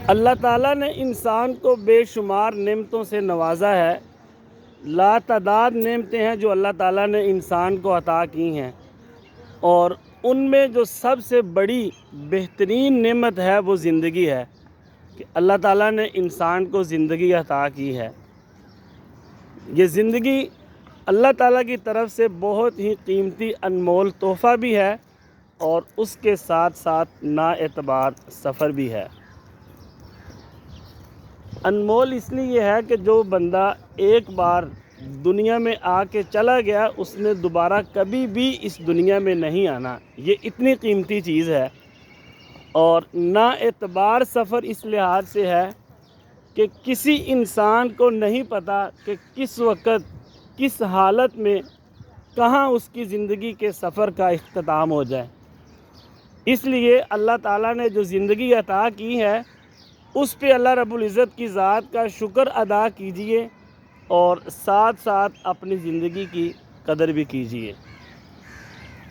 اللہ تعالیٰ نے انسان کو بے شمار نعمتوں سے نوازا ہے۔ لا تعداد نعمتیں ہیں جو اللہ تعالیٰ نے انسان کو عطا کی ہیں، اور ان میں جو سب سے بڑی بہترین نعمت ہے وہ زندگی ہے کہ اللہ تعالیٰ نے انسان کو زندگی عطا کی ہے۔ یہ زندگی اللہ تعالیٰ کی طرف سے بہت ہی قیمتی انمول تحفہ بھی ہے، اور اس کے ساتھ ساتھ نااعتبار سفر بھی ہے۔ انمول اس لیے ہے کہ جو بندہ ایک بار دنیا میں آ کے چلا گیا، اس نے دوبارہ کبھی بھی اس دنیا میں نہیں آنا، یہ اتنی قیمتی چیز ہے۔ اور نااعتبار سفر اس لحاظ سے ہے کہ کسی انسان کو نہیں پتہ کہ کس وقت کس حالت میں کہاں اس کی زندگی کے سفر کا اختتام ہو جائے۔ اس لیے اللہ تعالیٰ نے جو زندگی عطا کی ہے، اس پہ اللہ رب العزت کی ذات کا شکر ادا کیجئے، اور ساتھ ساتھ اپنی زندگی کی قدر بھی کیجئے۔